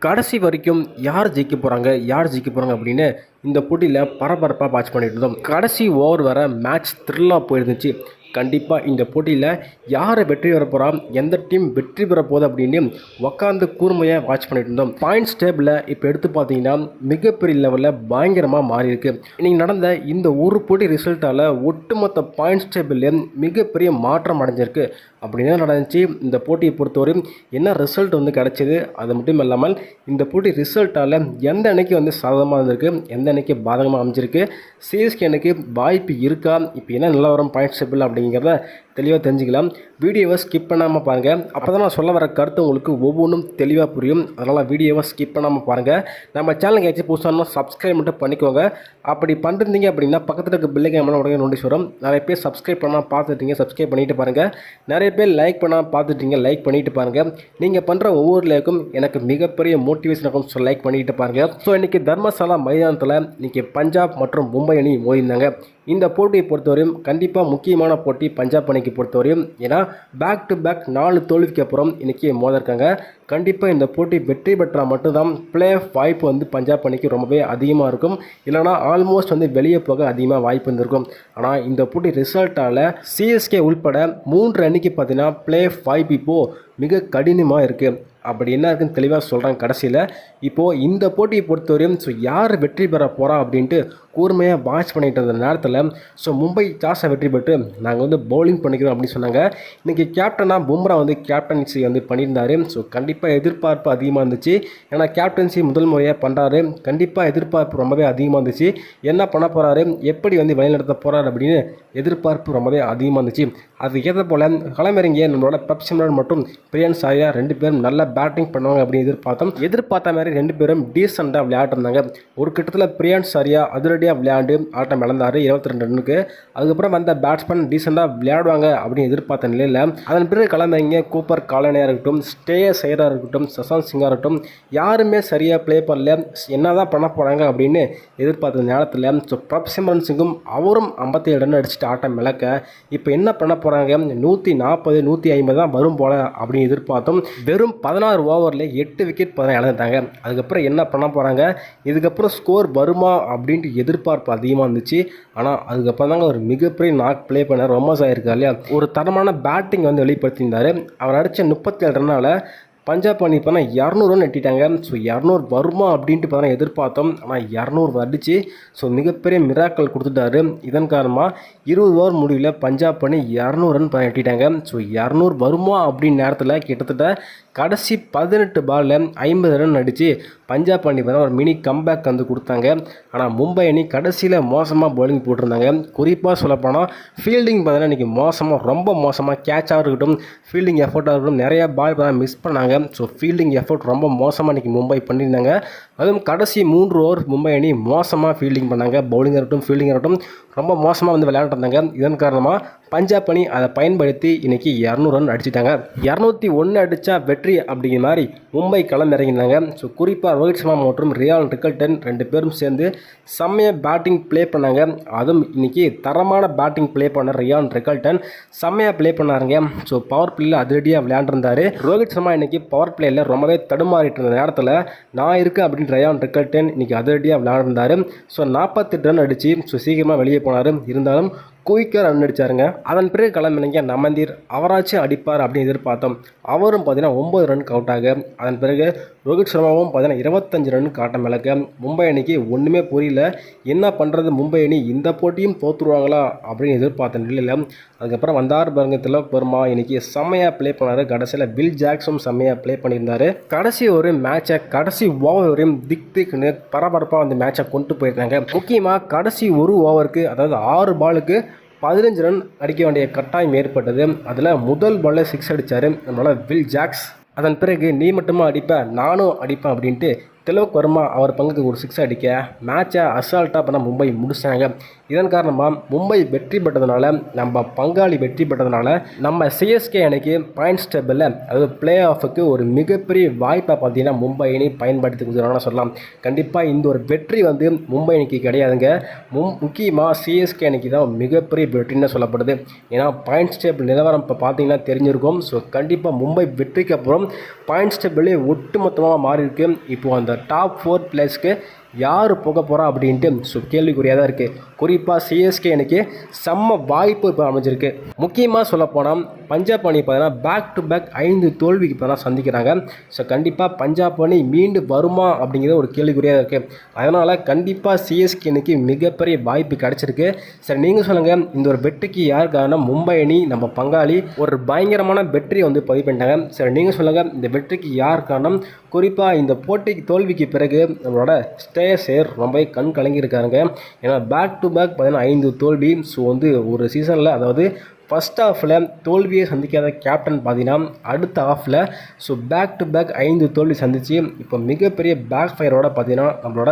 கடைசி வரைக்கும் யார் ஜெயிக்க போகிறாங்க அப்படின்னு இந்த போட்டியில் பரபரப்பாக வாட்ச் பண்ணிட்டு இருந்தோம். கடைசி ஓவர் வர மேட்ச் த்ரில்லாக போயிருந்துச்சு. கண்டிப்பாக இந்த போட்டியில் யாரை வெற்றி பெற போகிறா, எந்த டீம் வெற்றி பெற போகுது அப்படின்னு உக்காந்து கூர்மையாக வாட்ச் பண்ணிட்டு இருந்தோம். பாயிண்ட்ஸ் டேபிளில் இப்போ எடுத்து பார்த்தீங்கன்னா மிகப்பெரிய லெவலில் பயங்கரமாக மாறி இருக்கு. இன்னைக்கு நடந்த இந்த ஒரு போட்டி ரிசல்ட்டால் ஒட்டுமொத்த பாயிண்ட்ஸ் டேபிளில் மிகப்பெரிய மாற்றம் அடைஞ்சிருக்கு. அப்படின்னு நடந்துச்சு. இந்த போட்டியை பொறுத்தவரை என்ன ரிசல்ட் கிடச்சிது, அது மட்டும் இல்லாமல் இந்த போட்டி ரிசல்ட்டால் எந்த அன்னைக்கு சாதகமாக இருந்திருக்கு, எந்த அன்னைக்கு பாதகமாக அமைஞ்சிருக்கு, சிஎஸ்கே அன்னைக்கு வாய்ப்பு இருக்கா, இப்போ என்ன நிலவரம் பாயிண்ட்ஸ் டேபிள் அப்படிங்கிறத தெளிவாக தெரிஞ்சுக்கலாம். வீடியோவை ஸ்கிப் பண்ணாமல் பாருங்கள். அப்போ தான் நான் சொல்ல வர கருத்து உங்களுக்கு ஒவ்வொன்றும் தெளிவாக புரியும். அதனால் வீடியோவை ஸ்கிப் பண்ணாமல் பாருங்கள். நம்ம சேனலுக்கு ஏதாச்சும் புதுசாக சப்ஸ்கிரைப் மட்டும் பண்ணிக்கோங்க. அப்படி பண்ணிருந்தீங்க அப்படின்னா பக்கத்தில் இருக்க பில்லைக்கான உடனே நோட்டீஸ் வரும். நிறைய பேர் சப்ஸ்கிரைப் பண்ணால் பார்த்துட்டீங்க, சப்ஸ்கிரைப் பண்ணிட்டு பாருங்கள். நிறைய பேர் லைக் பண்ணால் பார்த்துட்டீங்க, லைக் பண்ணிட்டு பாருங்கள். நீங்கள் பண்ணுற ஒவ்வொரு லைக்கும் எனக்கு மிகப்பெரிய மோட்டிவேஷன் இருக்கும். ஸோ லைக் பண்ணிட்டு பாருங்கள். ஸோ இன்றைக்கி தர்மசாலா மைதானத்தில் இன்றைக்கி பஞ்சாப் மற்றும் மும்பை அணி மோதிருந்தாங்க. இந்த போட்டியை பொறுத்தவரையும் கண்டிப்பாக முக்கியமான போட்டி பஞ்சாப் அணிக்கு பொறுத்தவரையும். ஏன்னா பேக் டு பேக் 4 தோல்விக்கு அப்புறம் இன்றைக்கி மோதிருக்காங்க. கண்டிப்பாக இந்த போட்டி வெற்றி பெற்றால் மட்டும்தான் பிளே ஆஃப் வாய்ப்பு பஞ்சாப் அணிக்கு ரொம்பவே அதிகமாக இருக்கும். இல்லைனா ஆல்மோஸ்ட் வெளியே போக அதிகமாக வாய்ப்பு இருந்திருக்கும். ஆனால் இந்த போட்டி ரிசல்ட்டால் சிஎஸ்கே உள்பட 3 அணிக்கு பார்த்தீங்கன்னா பிளே ஆஃப் வாய்ப்பு இப்போது மிக கடினமாக இருக்குது. அப்படி என்ன இருக்குன்னு தெளிவாக சொல்கிறாங்க. கடைசியில் இப்போது இந்த போட்டியை பொறுத்தவரையும் யார் வெற்றி பெற போகிறா அப்படின்ட்டு கூர்மையாக வாட்ச் பண்ணிட்டு இருந்த நேரத்தில் மும்பை டாஸை வெற்றி பெற்று நாங்கள் பவுலிங் பண்ணிக்கிறோம் அப்படின்னு சொன்னாங்க. இன்றைக்கி கேப்டனாக பும்ரா கேப்டன்சி பண்ணியிருந்தார். கண்டிப்பாக எதிர்பார்ப்பு அதிகமாக இருந்துச்சு. ஏன்னா கேப்டன்சி முதல் முறையாக பண்ணுறாரு. கண்டிப்பாக எதிர்பார்ப்பு ரொம்பவே அதிகமாக இருந்துச்சு. என்ன பண்ண போகிறாரு, எப்படி வழிநடத்த போகிறாரு அப்படின்னு எதிர்பார்ப்பு ரொம்பவே அதிகமாக இருந்துச்சு. அது ஏற்ற போல் களமிறங்கிய நம்மளோட பெப்சிமரன் மற்றும் பிரியன் சாயா 2 பேரும் நல்லா பேட்டிங் பண்ணுவாங்க அப்படின்னு எதிர்பார்த்த மாதிரி 2 பேரும் டீசெண்டாக விளையாட்டுருந்தாங்க. ஒரு கிட்டத்தில் பிரியன் சாரியா அதிரடியாக விளையாண்டு ஆட்டம் இழந்தார் 22 ரன்னுக்கு. அதுக்கப்புறம் வந்த பேட்ஸ்மேன் டீசெண்டாக விளையாடுவாங்க அப்படின்னு எதிர்பார்த்த நிலையில் அதன் பிறகு களமிறங்கிய கூப்பர் காலனியாக இருக்கட்டும், ஸ்டேயர் சைடாக இருக்கட்டும், சசாந்த் சிங்காக இருக்கட்டும், யாருமே சரியாக ப்ளே பண்ணல. என்ன தான் பண்ண போகிறாங்க அப்படின்னு எதிர்பார்த்த நேரத்தில் பிரப்சிமரன் சிங்கும் அவரும் 57 ரன் அடிச்சுட்டு ஆட்டம் இழக்க இப்போ என்ன பண்ண போகிறாங்க, 140 150 தான் வரும் போல அப்படின்னு எதிர்பார்த்தோம். வெறும் 16 ஓவரில் 8 விக்கெட் இழந்துட்டாங்க. அதுக்கப்புறம் என்ன பண்ண போகிறாங்க, இதுக்கப்புறம் ஸ்கோர் வருமா அப்படின்ட்டு எதிர்பார்ப்பு அதிகமாக இருந்துச்சு. ஆனால் அதுக்கப்புறம் தாங்க ஒரு மிகப்பெரிய நாக் ப்ளே பண்ண ரொமாஸ் ஆகிருக்கா இல்லையா, ஒரு தரமான பேட்டிங் வெளிப்படுத்தியிருந்தார். அவர் அடித்த 37 ரன்னால் பஞ்சாப் அணி இப்போ 200 ரன் எட்டிட்டாங்க. 200 வருமா அப்படின்ட்டு எதிர்பார்த்தோம். ஆனால் 200 அடிச்சு மிகப்பெரிய மிராக்கள் கொடுத்துட்டாரு. இதன் காரணமாக 20 ஓவர் முடிவில் பஞ்சாப் அணி 200 ரன் எட்டிட்டாங்க. 200 வருமா அப்படின்னு நேரத்தில் கிட்டத்தட்ட கடைசி 18 பாலில் 50 ரன் அடித்து பஞ்சாப் அணி ஒரு மினி கம்பேக் கொடுத்தாங்க. ஆனால் மும்பை அணி கடைசியில் மோசமாக பவுலிங் போட்டிருந்தாங்க. குறிப்பாக சொல்லப்போனால் ஃபீல்டிங் இன்றைக்கி ரொம்ப மோசமாக கேட்சாக இருக்கட்டும், ஃபீல்டிங் எஃபர்ட்டாக இருக்கட்டும், நிறையா பால் மிஸ் பண்ணாங்க. ஃபீல்டிங் எஃபர்ட் ரொம்ப மோசமாக இன்றைக்கி மும்பை பண்ணியிருந்தாங்க. அதுவும் கடைசி 3 ஓவர் மும்பை அணி மோசமாக ஃபீல்டிங் பண்ணாங்க. பவுலிங் இருக்கட்டும், ஃபீல்டிங் இருக்கட்டும், ரொம்ப மோசமாக விளையாண்டுருந்தாங்க. இதன் காரணமாக பஞ்சாப் அணி அதை பயன்படுத்தி இன்றைக்கி 200 ரன் அடிச்சிட்டாங்க. 201 அடித்தா வெற்றி அப்படிங்கிற மாதிரி மும்பை களம் இறங்கினாங்க. குறிப்பாக ரோஹித் சர்மா மற்றும் ரியான் ரிக்கல்டன் 2 பேரும் சேர்ந்து செம்மையாக பேட்டிங் ப்ளே பண்ணாங்க. அதுவும் இன்றைக்கி தரமான பேட்டிங் ப்ளே பண்ண ரியான் ரிக்கல்டன் செம்மையாக ப்ளே பண்ணாருங்க. பவர் பிளேயில் அதிரடியாக விளையாண்டுருந்தார். ரோஹித் சர்மா இன்றைக்கி பவர் பிளேயில் ரொம்பவே தடுமாறிட்டு இருந்த நேரத்தில் நான் இருக்கேன் அப்படின்னு ரியான் ரிக்கல்டன் இன்றைக்கி அதிரடியாக விளையாண்டுருந்தார். 48 ரன் அடித்து சீக்கிரமாக வெளியே போனார். இருந்தாலும் குயிக்காக ரன் அடித்தாருங்க. அதன் பிறகு களமிறங்கிய நமந்தீர் அவராச்சும் அடிப்பார் அப்படின்னு எதிர்பார்த்தோம். அவரும் 9 ரனுக்கு அவுட் ஆக, அதன் பிறகு ரோஹித் சர்மாவும் 25 ரனுக்கு ஆட்டம் இழக்க மும்பை அணிக்கு ஒன்றுமே புரியல. என்ன பண்ணுறது, மும்பை அணி இந்த போட்டியும் தோற்றுருவாங்களா அப்படின்னு எதிர்பார்த்த நிலையில் அதுக்கப்புறம் வந்தார் பாருங்க திலக் வர்மா இன்றைக்கி செம்மையாக ப்ளே பண்ணார். கடைசியில் பில் ஜாக்ஸும் செம்மையாக ப்ளே பண்ணியிருந்தார். கடைசி ஒரு மேட்சை கடைசி ஓவர் வரையும் திக்குன்னு பரபரப்பாக மேட்சை கொண்டு போயிருந்தாங்க. முக்கியமாக கடைசி ஒரு ஓவருக்கு, அதாவது 6 பாலுக்கு 15 ரன் அடிக்க வேண்டிய கட்டாயம் ஏற்பட்டது. அதில் முதல் பாலில் 6 அடித்தார் நம்மளால் பில் ஜாக்ஸ். அதன் பிறகு நீ மட்டுமா அடிப்ப, நானும் அடிப்பேன் அப்படின்ட்டு திலக் வர்மா அவர் பங்குக்கு ஒரு 6 அடிக்க மேட்சை அசால்ட்டாக பண்ண மும்பை முடிச்சாங்க. இதன் காரணமாக மும்பை வெற்றி பெற்றதுனால, நம்ம பங்காளி வெற்றி பெற்றதுனால நம்ம சிஎஸ்கே அணிக்கு பாயிண்ட்ஸ் டேபிளில் அதாவது பிளே ஆஃபுக்கு ஒரு மிகப்பெரிய வாய்ப்பை பார்த்தீங்கன்னா மும்பை அணி பயன்படுத்தி கொடுத்துருவாங்கன்னு சொல்லலாம். கண்டிப்பாக இந்த ஒரு வெற்றி வந்து மும்பை அணிக்கு கிடையாதுங்க. முக்கியமாக சிஎஸ்கே அணிக்கு தான் மிகப்பெரிய வெற்றின்னு சொல்லப்படுது. ஏன்னா பாயிண்ட்ஸ் டேபிள் நிலவரம் இப்போ பார்த்தீங்கன்னா தெரிஞ்சிருக்கும். ஸோ கண்டிப்பாக மும்பை வெற்றிக்கு அப்புறம் பாயிண்ட்ஸ் டேபிளே ஒட்டுமொத்தமாக மாறி இருக்கு. இப்போ அந்த டாப் 4 பிளேஸ்க்கு யார் போக போகிறா அப்படின்ட்டு கேள்விக்குறியாக தான் இருக்குது. குறிப்பாக சிஎஸ்கே அணிக்கு செம்ம வாய்ப்பு இப்போ அமைஞ்சிருக்கு. முக்கியமாக சொல்லப்போனால் பஞ்சாப் அணி பார்த்தீங்கன்னா பேக் டு பேக் 5 தோல்விக்கு இப்போ தான் சந்திக்கிறாங்க. ஸோ கண்டிப்பாக பஞ்சாப் அணி மீண்டு வருமா அப்படிங்கிறது ஒரு கேள்விக்குறியாக இருக்குது. அதனால் கண்டிப்பாக சிஎஸ்கே அணிக்கு மிகப்பெரிய வாய்ப்பு கிடச்சிருக்கு. சரி, நீங்கள் சொல்லுங்கள், இந்த ஒரு வெற்றிக்கு யார் காரணம்? மும்பை அணி நம்ம பங்காளி ஒரு பயங்கரமான வெற்றியை வந்து பதிவு பண்ணிட்டாங்க. சரி, நீங்கள் சொல்லுங்கள், இந்த வெற்றிக்கு யார் காரணம்? குறிப்பாக இந்த போட்டிக்கு தோல்விக்கு பிறகு நம்மளோட ஸ்ரேயஸ் ரொம்ப கண் கலங்கியிருக்காருங்க. ஏன்னா பேக் டு பேக் பார்த்தீங்கன்னா 5 தோல்வி. ஸோ வந்து ஒரு சீசனில், அதாவது ஃபஸ்ட் ஹாஃபில் தோல்வியை சந்திக்காத கேப்டன் பார்த்தீங்கன்னா அடுத்த ஹாஃபில் பேக் டு பேக் 5 தோல்வி சந்தித்து இப்போ மிகப்பெரிய பேக் ஃபயரோட பார்த்தீங்கன்னா நம்மளோட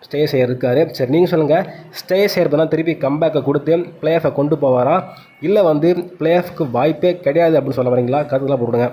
ஸ்ரேயஸ் இருக்கார். சரி, நீங்கள் சொல்லுங்கள், ஸ்ரேயஸ் பார்த்தீங்கன்னா திருப்பி கம்பேக்கை கொடுத்து பிளே ஆஃபை கொண்டு போவாரா, இல்லை வந்து பிளே ஆஃப்க்கு வாய்ப்பே கிடையாது அப்படின்னு சொல்ல வரீங்களா? கருத்துலாம் போடுங்க.